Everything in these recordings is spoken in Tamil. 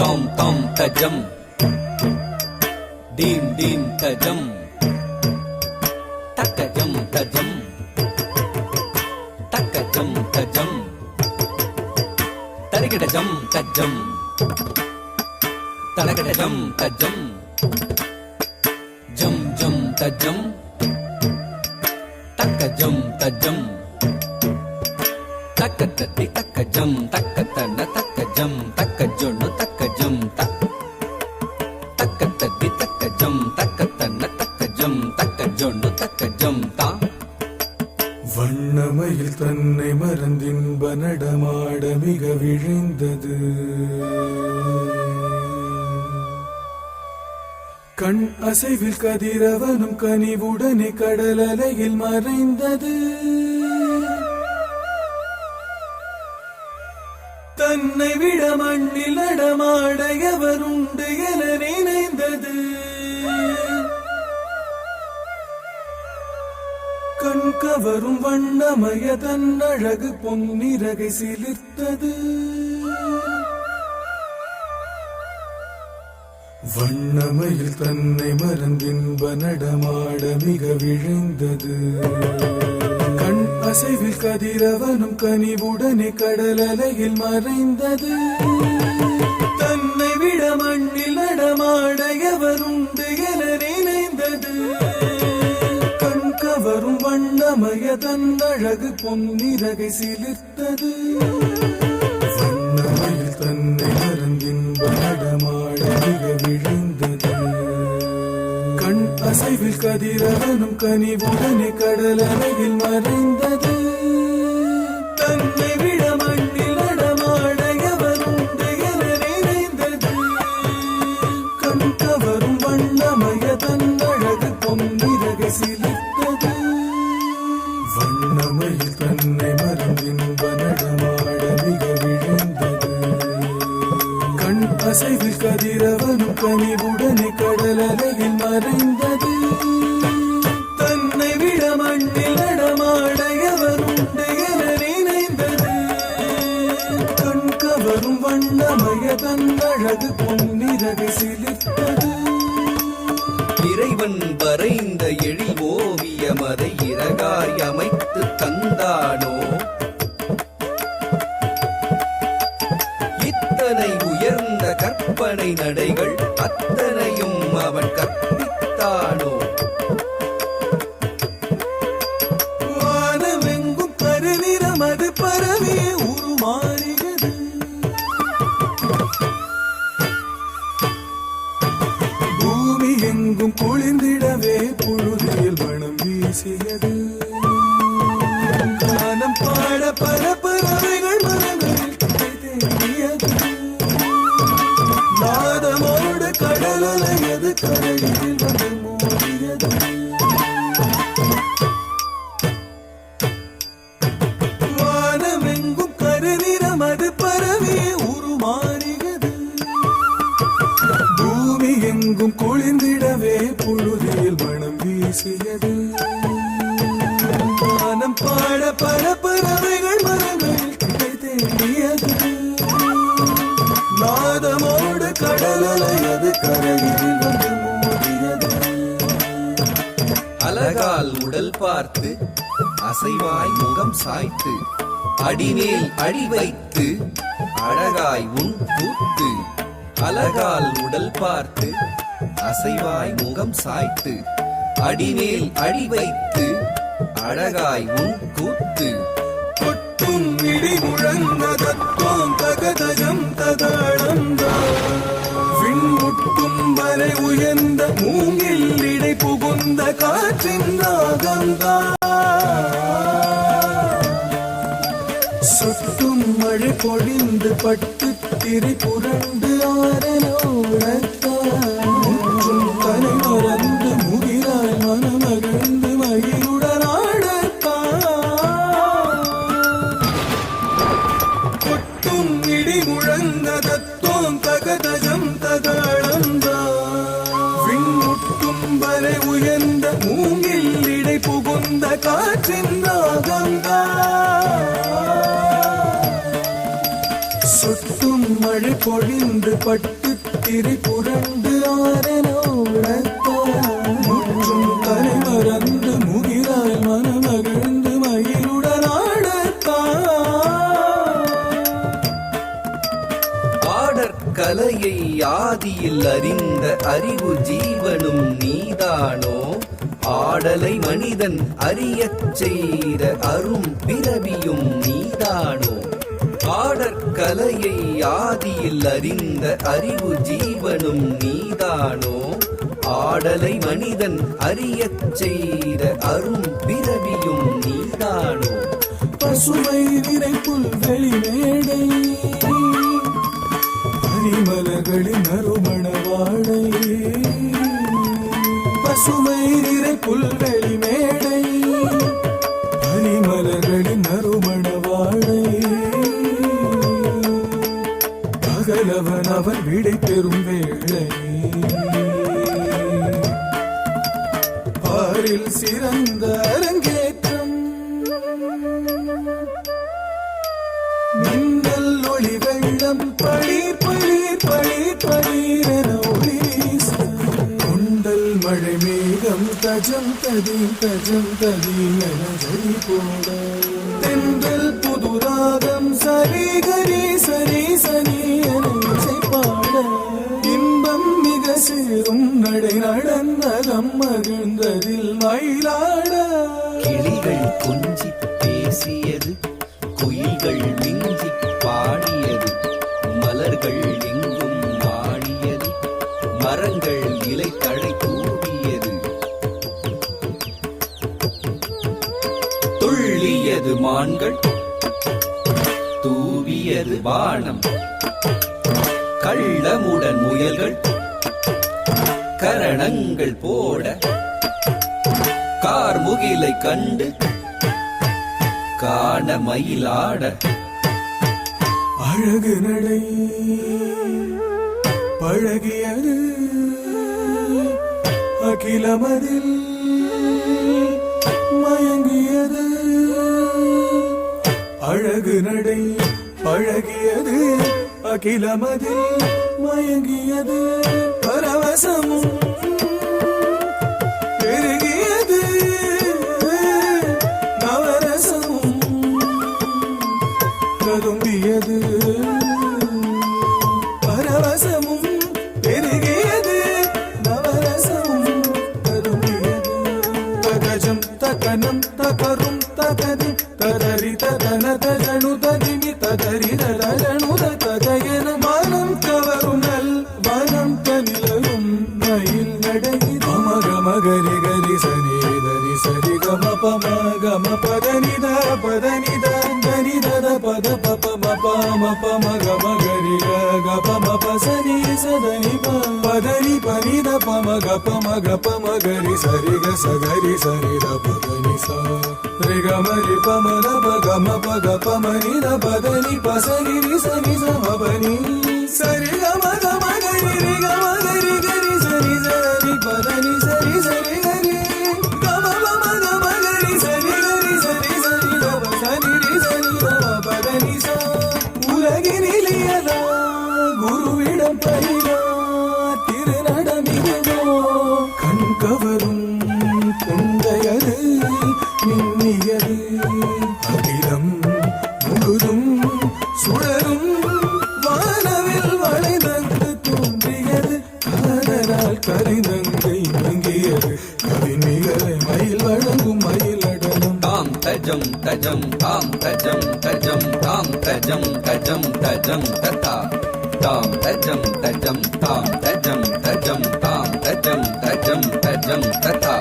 tom tom tajam, dim dim tajam, takajam tajam, takajam tajam, tarikadajam tajam, tarakadajam tajam, jam jam tajam, takajam tajam, takatati takajam, takatana takajam, takajonu takajam ta, takatati takajam, takatana takajam, takajonu takajam ta. வண்ணமயில் தன்னை மறந்தின்ப நடமாட மிக விழிந்தது. கண் அசைவில் கதிரவனும் கனிவுடனே கடல் அலையில் மறைந்தது. தன்னை விட மண்ணில் நடமாட எவருண்டு என நினைந்தது. கண் கவரும் வண்ணமய தன் அழகு பொன்னிறகை சிலிர்த்தது. வண்ணமயில் தன்னை மறந்தின்ப நடமாட மிக விழிந்தது. கண் அசைவில் கதிரவனும் கனிவுடனே கடல் அலையில் மறைந்தது. தன்னை விட மண்ணில் நடமாட எவருண்டு என நினைந்தது. கண் கவரும் வண்ணமய தன் அழகு பொன்னிறகை சிலிர்த்தது. வண்ணமயில் தன்னை மறந்தின்ப நடமாட மிக விழுந்தது. கண் அசைவில் கதிரவனும் கனிவுடனே கடல் அலையில் மறைந்தது. தன்னை விட மண்ணில் நடமாட எவருண்டு என நினைந்தது. கண் கவரும் வண்ணமய தன் அழகு பொன்னிறகை சிலிர்த்தது. வண்ணமயில் தன்னை மறந்தின்ப நடமாட மிக விழுந்தது. கண் அசைவில் கதிரவனும் கனிவுடனே கடல் அலையில் மறைந்தது. தன்னை விட மண்ணில் நடமாட எவருண்டு என நினைந்தது. கண் கவரும் வண்ணமய தன் அழகு பொன்னிறகை சிலிர்த்தது. இறைவன் வரைந்த எழில் ஓவியம் அதை இறகாய் அமைத்து தந்தானோ? இத்தனை உயர்ந்த கற்பனை நடைகள் அத்தனையும் அவன் கற்பித்தானோ? வானமெங்கும் கருநிறம் அது பரவி உருமாறியது. பூமி எங்கும் குளிர்ந்திடவே புழுதியில் மனம் வீசியது. கானம் பாட பல பறவைகள் மரங்களில் தேடியது. நாதமோடு கடல் அலையது கரையில் வந்து மோதியது. வானமெங்கும் கருநிறம் அது பரவி உருமாறியது. பூமி எங்கும் குளிர்ந்திடவே புழுதியில் மனம் வீசியது. வானம் பாட பல பறவைகள் மரங்களில் தேடியது. நாதமோடு கடல் அலையது கரையில் வந்து மோதியது. அழகால் உடல் பார்த்து அசைவாய் முகம் சாய்த்து அடிமேல் அடி வைத்து அழகாய் உன் கூத்து. அழகால் உடல் பார்த்து அசைவாய் முகம் சாய்த்து அடிமேல் அடி வைத்து அழகாய் உன் கூத்து. கொட்டும் இடி முழங்க தத்துவம் தகதஜம் ததாளம் விண்முட்டும் வரை உயர்ந்த மூங்கில் இடை புகுந்த காற்றின் ராகந்தா. சுட்டும் மழை பொழிந்து பட்டு திரி புரண்டு ஆரனோடத்தான் தலை மறந்து முகிலாய் மனமகிழ்ந்து மகிழுடன் ஆடத்தான். கொட்டும் இடி முழங்க தத்துவம் தகதஜம் ததாளந்தான் விண்முட்டும் வரை உயர்ந்த மூங்கில் இடை புகுந்த காற்றின் ராகந்தான். சொட்டும் மழை பொழிந்து பட்டு திரி புரண்டு ஆரனோடத்தான் முற்றும் தலை மறந்து முகிலால் மனமகிழ்ந்து மயிலுடன் ஆடத்தான் ஆடற்கலையை ஆதியில் அறிந்த அறிவு ஜீவனும் நீதானோ ஆடலை மனிதன் அறியச் செய்த அரும் பிறவியும் நீதானோ ஆடற்கலையை ஆதியில் அறிந்த அறிவு ஜீவனும் நீதானோ ஆடலை மனிதன் அறியச் செய்த அரும் பிறவியும் நீதானோ பசுமை நிறை புல்வெளி மேடை பரிமலர்களின் நறுமண வாடை பசுமை நிறை புல்வெளி மேடை பரிமலர்களின் நறுமண வாடை பகலவன் அவன் விடை பெறும் வேளை பாரில் சிறந்த அரங்கேற்றம் மின்னல் ஒளி வெள்ளம் பளீர் பளீர் பளீர் பளீரென ஒளி வீச கொண்டல் மழை மேகம் தஜம் ததீம் என ஜரி போட தென்றல் புதுராகம் சரி கரி சரி சனி என இசை பாட இன்பம் மிக சேரும் நடை நடந்தகம் மகிழ்ந்ததில் மயிலாட கிளிகள் கொஞ்சி பேசியது குயில்கள் மிஞ்சி பாடியது மலர்கள் எங்கும் ஆடியது மரங்கள் இலை தழை தூவியது துள்ளியது மான்கள் தூவியது வானம் கள்ளமுடன் முயல்கள் கரணங்கள் போட கார்முகிலை கண்டு காண மயிலாட அழகு நடை பழகியது அகிலமதில் மயங்கியது அழகு நடை பழகியது அகிலமதில் மயங்கியது பரவசமும் பெருகியது நவரசமும் கரும்பியது பரவசமும் பெருகியது நவரசமும் கரும்பியது தகஜம் தகனம் தகரும் தகதி ததரி ததன தஜனு ததிமி ததரி ததனு ததயன மனம் கவரும் நல் வனம் தனிலரும் மயில் நடை மக மகரி கரி சனி தரி சரி கம பம கம பதனித பதனித தனி தத பத பப மப மப மக மகரி க பம பசனி சதனி பதனி பனித பம க பம கரி சரி க சகரி சரி த பதனி ச ரி க மரி பம த ப கம ப க பம நி த பதனி பசனி ரி சனி ச மபனி சரி க ம க மகரி ரி க மகரி கரி சரி சரி பதனி சரி சரி கரி கம பம க மகரி சரி கரி சரி சரி த பசனி ரி சனி த பதனி ச உலகினிலியதா குருவிடம் பயிலா திருநடமிகதோ கண் கவரும் கொண்டையது மின்னியது அகிலம் முழுதும் சுழலும் வானவில் வளைதங்கு தோன்றியது காதலால் கரிதங்கை மங்கியது கவிநிகரை மயில் வழங்கும் மயிலடனம் தாம் தஜம் தஜம் தாம் தஜம் தஜம் தாம் தஜம் தஜம் தஜம் ததா தாம் தஜம் தஜம் தாம் தஜம் தஜம் தாம் தஜம் தஜம் தஜம் ததா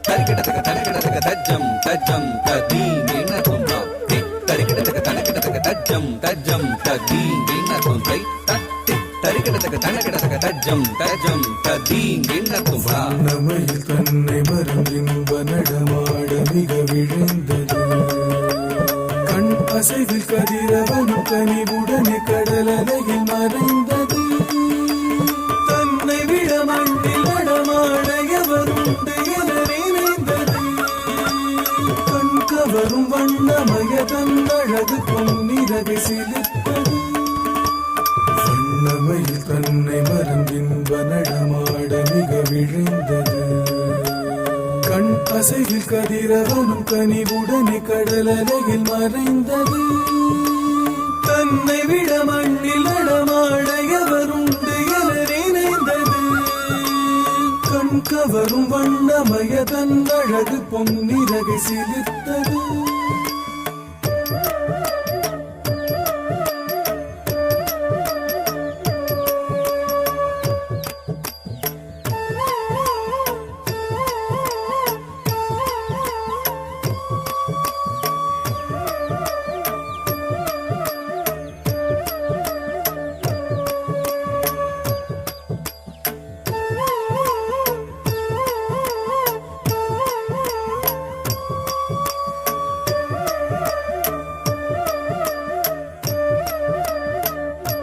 தரிகிடதக தரிகிடதக தஜம் தஜம் ததீங்கின தும்பா தரிகிடதக தரிகிடதக தஜம் தஜம் ததீங்கின தும்பை தரிகிடதக தரிகிடதக தஜம் தஜம் ததீங்கின தும்பா நமையில் தன்னை மறந்தின்ப நடமாட மிக விழுந்தது கண் அசைவில் கதிரவன் கனிவுடனே கடலலையில் மறைந்தது தன்னை விட மண்ணில் நடமாட எவருண்டு என நினைந்தது கண் கவரும் வண்ணமய தன் அழகு பொன்னிறகு சிலிர்த்தது தன்னை மறந்தின்ப நடமாட மிக விழைந்தது. கண் அசைவில் கதிரவனும் கனிவுடனே கடலலையில் மறைந்தது. தன்னை விட மண்ணில் நடமாட எவருண்டு என நினைந்தது. கண் கவரும் வண்ணமய தன் அழகு பொன்னிறகை சிலிர்த்தது.